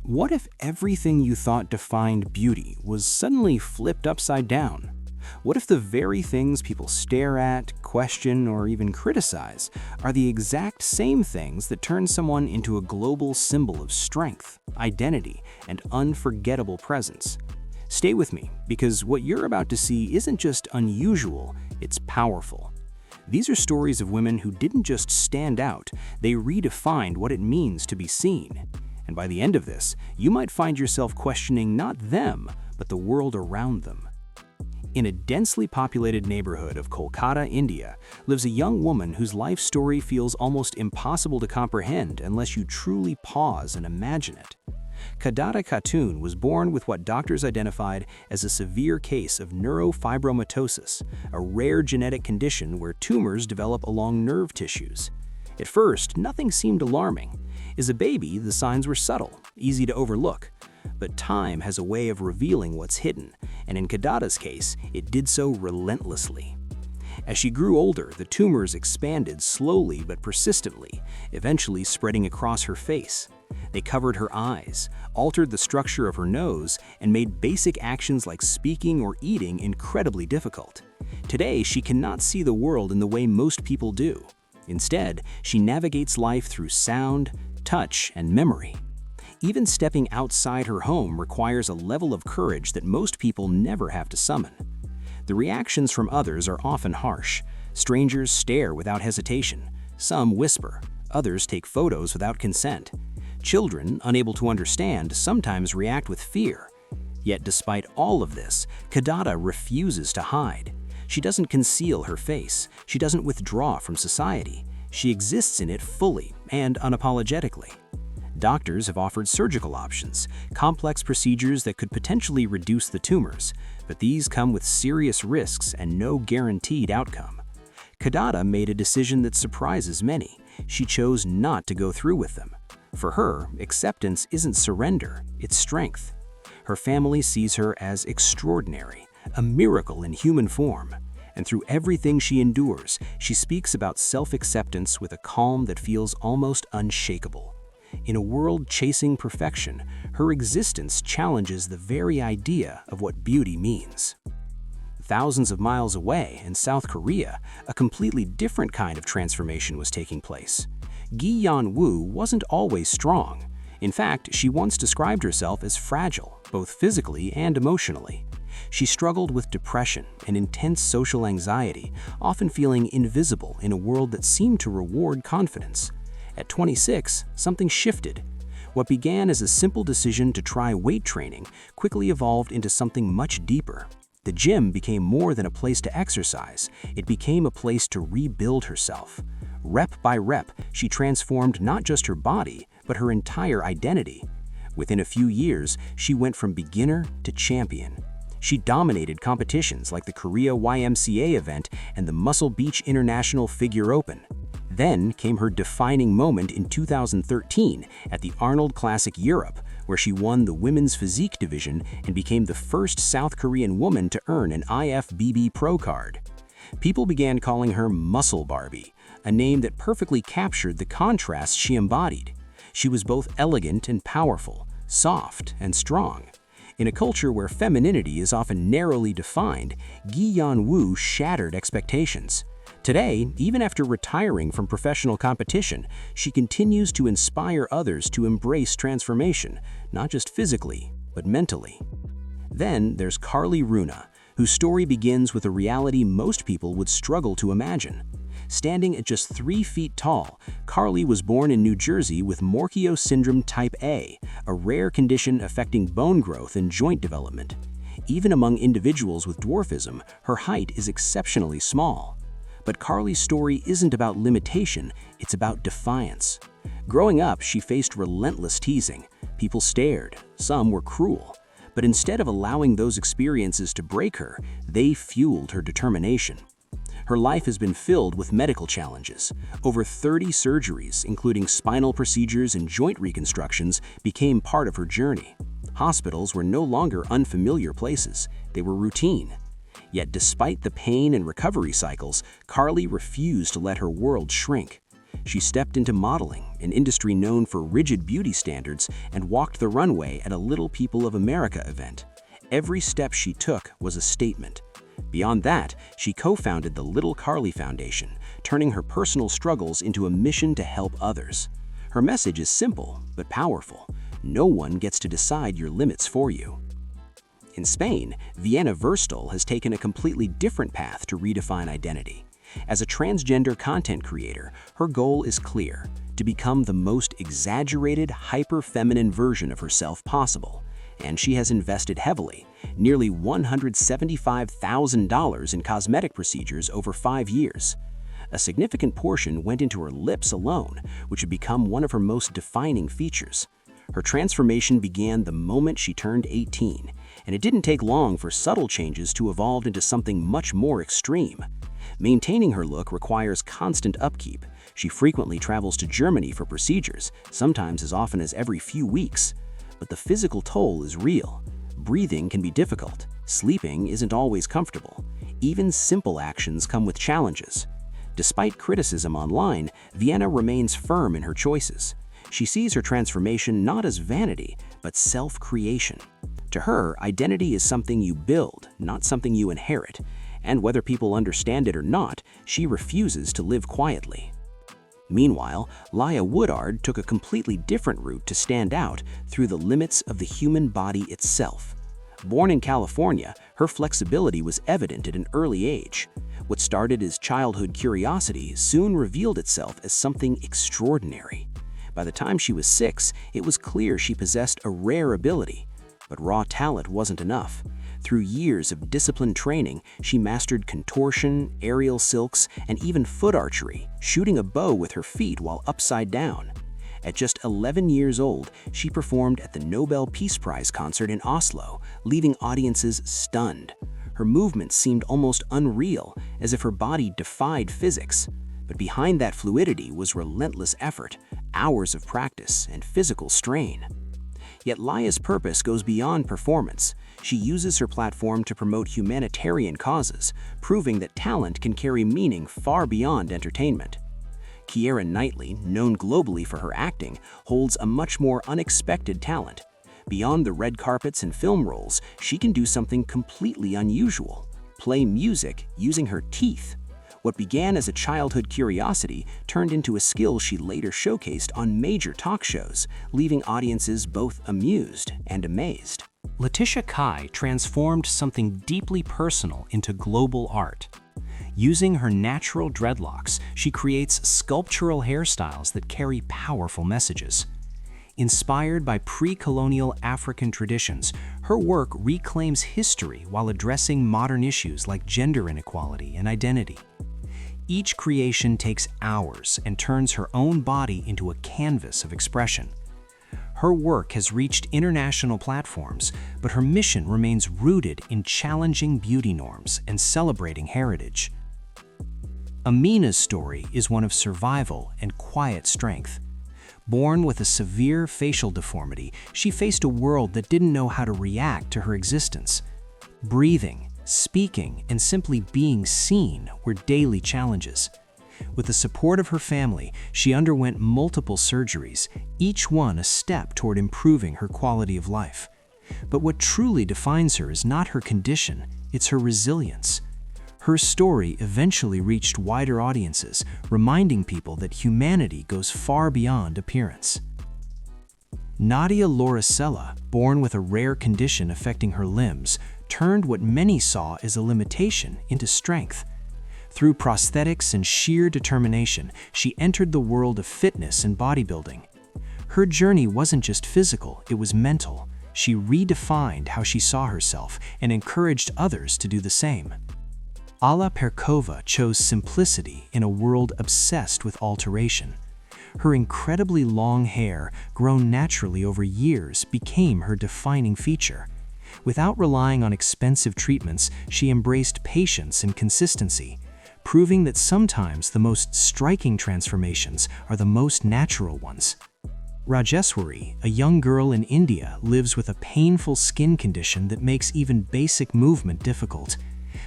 What if everything you thought defined beauty was suddenly flipped upside down? What if the very things people stare at, question, or even criticize are the exact same things that turn someone into a global symbol of strength, identity, and unforgettable presence? Stay with me, because what you're about to see isn't just unusual, it's powerful. These are stories of women who didn't just stand out, they redefined what it means to be seen. And by the end of this, you might find yourself questioning not them, but the world around them. In a densely populated neighborhood of Kolkata, India, lives a young woman whose life story feels almost impossible to comprehend unless you truly pause and imagine it. Kadada Khatun was born with what doctors identified as a severe case of neurofibromatosis, a rare genetic condition where tumors develop along nerve tissues. At first, nothing seemed alarming. As a baby, the signs were subtle, easy to overlook. But time has a way of revealing what's hidden, and in Kadada's case, it did so relentlessly. As she grew older, the tumors expanded slowly but persistently, eventually spreading across her face. They covered her eyes, altered the structure of her nose, and made basic actions like speaking or eating incredibly difficult. Today, she cannot see the world in the way most people do. Instead, she navigates life through sound, touch, and memory. Even stepping outside her home requires a level of courage that most people never have to summon. The reactions from others are often harsh. Strangers stare without hesitation. Some whisper. Others take photos without consent. Children, unable to understand, sometimes react with fear. Yet despite all of this, Kadada refuses to hide. She doesn't conceal her face. She doesn't withdraw from society. She exists in it fully and unapologetically. Doctors have offered surgical options, complex procedures that could potentially reduce the tumors, but these come with serious risks and no guaranteed outcome. Kadada made a decision that surprises many. She chose not to go through with them. For her, acceptance isn't surrender, it's strength. Her family sees her as extraordinary, a miracle in human form. And through everything she endures, she speaks about self-acceptance with a calm that feels almost unshakable. In a world chasing perfection, her existence challenges the very idea of what beauty means. Thousands of miles away, in South Korea, a completely different kind of transformation was taking place. Gi Yeon-woo wasn't always strong. In fact, she once described herself as fragile, both physically and emotionally. She struggled with depression and intense social anxiety, often feeling invisible in a world that seemed to reward confidence. At 26, something shifted. What began as a simple decision to try weight training quickly evolved into something much deeper. The gym became more than a place to exercise. It became a place to rebuild herself. Rep by rep, she transformed not just her body, but her entire identity. Within a few years, she went from beginner to champion. She dominated competitions like the Korea YMCA event and the Muscle Beach International Figure Open. Then came her defining moment in 2013 at the Arnold Classic Europe, where she won the women's physique division and became the first South Korean woman to earn an IFBB Pro card. People began calling her Muscle Barbie, a name that perfectly captured the contrast she embodied. She was both elegant and powerful, soft and strong. In a culture where femininity is often narrowly defined, Gi Yeon-woo shattered expectations. Today, even after retiring from professional competition, she continues to inspire others to embrace transformation, not just physically, but mentally. Then there's Carly Runa, whose story begins with a reality most people would struggle to imagine. Standing at just 3 feet tall, Carly was born in New Jersey with Morquio syndrome type A, a rare condition affecting bone growth and joint development. Even among individuals with dwarfism, her height is exceptionally small. But Carly's story isn't about limitation, it's about defiance. Growing up, she faced relentless teasing. People stared, some were cruel. But instead of allowing those experiences to break her, they fueled her determination. Her life has been filled with medical challenges. Over 30 surgeries, including spinal procedures and joint reconstructions, became part of her journey. Hospitals were no longer unfamiliar places, they were routine. Yet despite the pain and recovery cycles, Carly refused to let her world shrink. She stepped into modeling, an industry known for rigid beauty standards, and walked the runway at a Little People of America event. Every step she took was a statement. Beyond that, she co-founded the Little Carly Foundation, turning her personal struggles into a mission to help others. Her message is simple but powerful. No one gets to decide your limits for you. In Spain, Vienna Verstal has taken a completely different path to redefine identity. As a transgender content creator, her goal is clear: to become the most exaggerated, hyper-feminine version of herself possible. And she has invested heavily, nearly $175,000 in cosmetic procedures over 5 years. A significant portion went into her lips alone, which had become one of her most defining features. Her transformation began the moment she turned 18, and it didn't take long for subtle changes to evolve into something much more extreme. Maintaining her look requires constant upkeep. She frequently travels to Germany for procedures, sometimes as often as every few weeks. But the physical toll is real. Breathing can be difficult. Sleeping isn't always comfortable. Even simple actions come with challenges. Despite criticism online, Vienna remains firm in her choices. She sees her transformation not as vanity, but self-creation. To her, identity is something you build, not something you inherit. And whether people understand it or not, she refuses to live quietly. Meanwhile, Laya Woodard took a completely different route to stand out through the limits of the human body itself. Born in California, her flexibility was evident at an early age. What started as childhood curiosity soon revealed itself as something extraordinary. By the time she was 6, it was clear she possessed a rare ability. But raw talent wasn't enough. Through years of disciplined training, she mastered contortion, aerial silks, and even foot archery, shooting a bow with her feet while upside down. At just 11 years old, she performed at the Nobel Peace Prize concert in Oslo, leaving audiences stunned. Her movements seemed almost unreal, as if her body defied physics. But behind that fluidity was relentless effort, hours of practice, and physical strain. Yet Laya's purpose goes beyond performance. She uses her platform to promote humanitarian causes, proving that talent can carry meaning far beyond entertainment. Keira Knightley, known globally for her acting, holds a much more unexpected talent. Beyond the red carpets and film roles, she can do something completely unusual: play music using her teeth. What began as a childhood curiosity turned into a skill she later showcased on major talk shows, leaving audiences both amused and amazed. Letitia Kai transformed something deeply personal into global art. Using her natural dreadlocks, she creates sculptural hairstyles that carry powerful messages. Inspired by pre-colonial African traditions, her work reclaims history while addressing modern issues like gender inequality and identity. Each creation takes hours and turns her own body into a canvas of expression. Her work has reached international platforms, but her mission remains rooted in challenging beauty norms and celebrating heritage. Amina's story is one of survival and quiet strength. Born with a severe facial deformity, she faced a world that didn't know how to react to her existence. Breathing, speaking, and simply being seen were daily challenges. With the support of her family, she underwent multiple surgeries, each one a step toward improving her quality of life. But what truly defines her is not her condition, it's her resilience. Her story eventually reached wider audiences, reminding people that humanity goes far beyond appearance. Nadia Lauricella, born with a rare condition affecting her limbs, turned what many saw as a limitation into strength. Through prosthetics and sheer determination, she entered the world of fitness and bodybuilding. Her journey wasn't just physical, it was mental. She redefined how she saw herself and encouraged others to do the same. Alla Perkova chose simplicity in a world obsessed with alteration. Her incredibly long hair, grown naturally over years, became her defining feature. Without relying on expensive treatments, she embraced patience and consistency, proving that sometimes the most striking transformations are the most natural ones. Rajeswari, a young girl in India, lives with a painful skin condition that makes even basic movement difficult.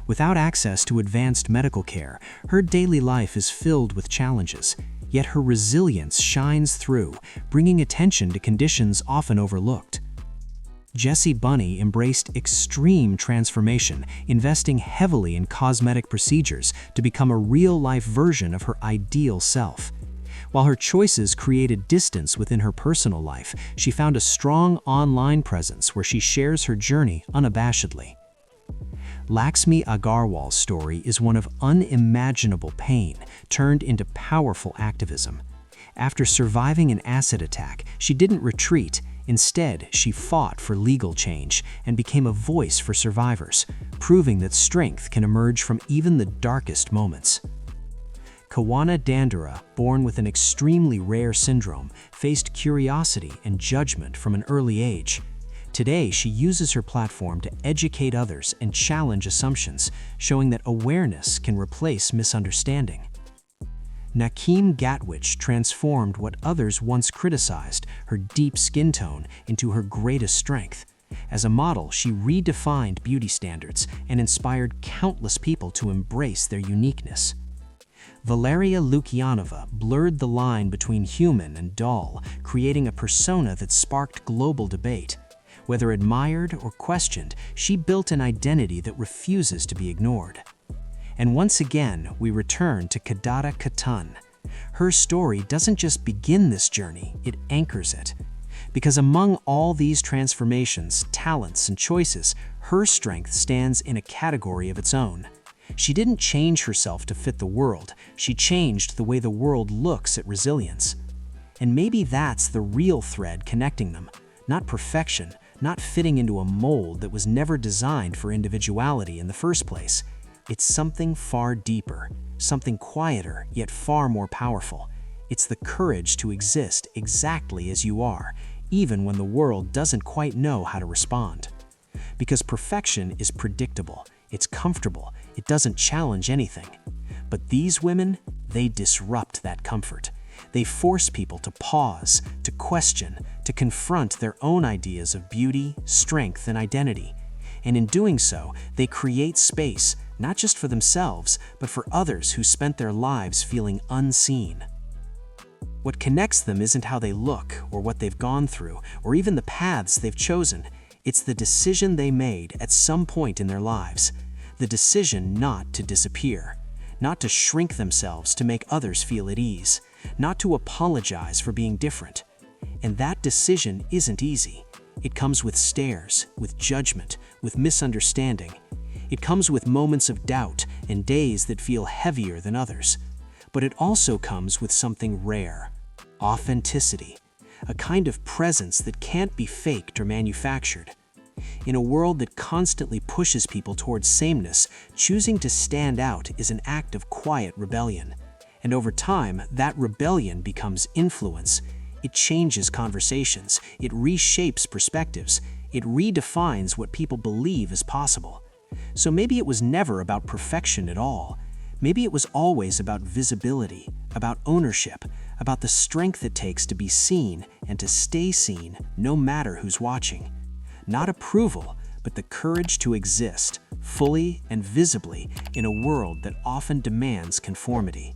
Without access to advanced medical care, her daily life is filled with challenges. Yet her resilience shines through, bringing attention to conditions often overlooked. Jessie Bunny embraced extreme transformation, investing heavily in cosmetic procedures to become a real-life version of her ideal self. While her choices created distance within her personal life, she found a strong online presence where she shares her journey unabashedly. Laxmi Agarwal's story is one of unimaginable pain turned into powerful activism. After surviving an acid attack, she didn't retreat. Instead, she fought for legal change and became a voice for survivors, proving that strength can emerge from even the darkest moments. Kawana Dandara, born with an extremely rare syndrome, faced curiosity and judgment from an early age. Today, she uses her platform to educate others and challenge assumptions, showing that awareness can replace misunderstanding. Nakeem Gatwich transformed what others once criticized, her deep skin tone, into her greatest strength. As a model, she redefined beauty standards and inspired countless people to embrace their uniqueness. Valeria Lukianova blurred the line between human and doll, creating a persona that sparked global debate. Whether admired or questioned, she built an identity that refuses to be ignored. And once again, we return to Kadada Katan. Her story doesn't just begin this journey, it anchors it. Because among all these transformations, talents, and choices, her strength stands in a category of its own. She didn't change herself to fit the world, she changed the way the world looks at resilience. And maybe that's the real thread connecting them. Not perfection, not fitting into a mold that was never designed for individuality in the first place. It's something far deeper, something quieter, yet far more powerful. It's the courage to exist exactly as you are, even when the world doesn't quite know how to respond. Because perfection is predictable, it's comfortable, it doesn't challenge anything. But these women, they disrupt that comfort. They force people to pause, to question, to confront their own ideas of beauty, strength, and identity. And in doing so, they create space, not just for themselves, but for others who spent their lives feeling unseen. What connects them isn't how they look, or what they've gone through, or even the paths they've chosen. It's the decision they made at some point in their lives. The decision not to disappear, not to shrink themselves to make others feel at ease, not to apologize for being different. And that decision isn't easy. It comes with stares, with judgment, with misunderstanding. It comes with moments of doubt and days that feel heavier than others. But it also comes with something rare: authenticity, a kind of presence that can't be faked or manufactured. In a world that constantly pushes people towards sameness, choosing to stand out is an act of quiet rebellion. And over time, that rebellion becomes influence. It changes conversations, it reshapes perspectives, it redefines what people believe is possible. So maybe it was never about perfection at all. Maybe it was always about visibility, about ownership, about the strength it takes to be seen and to stay seen no matter who's watching. Not approval, but the courage to exist, fully and visibly, in a world that often demands conformity.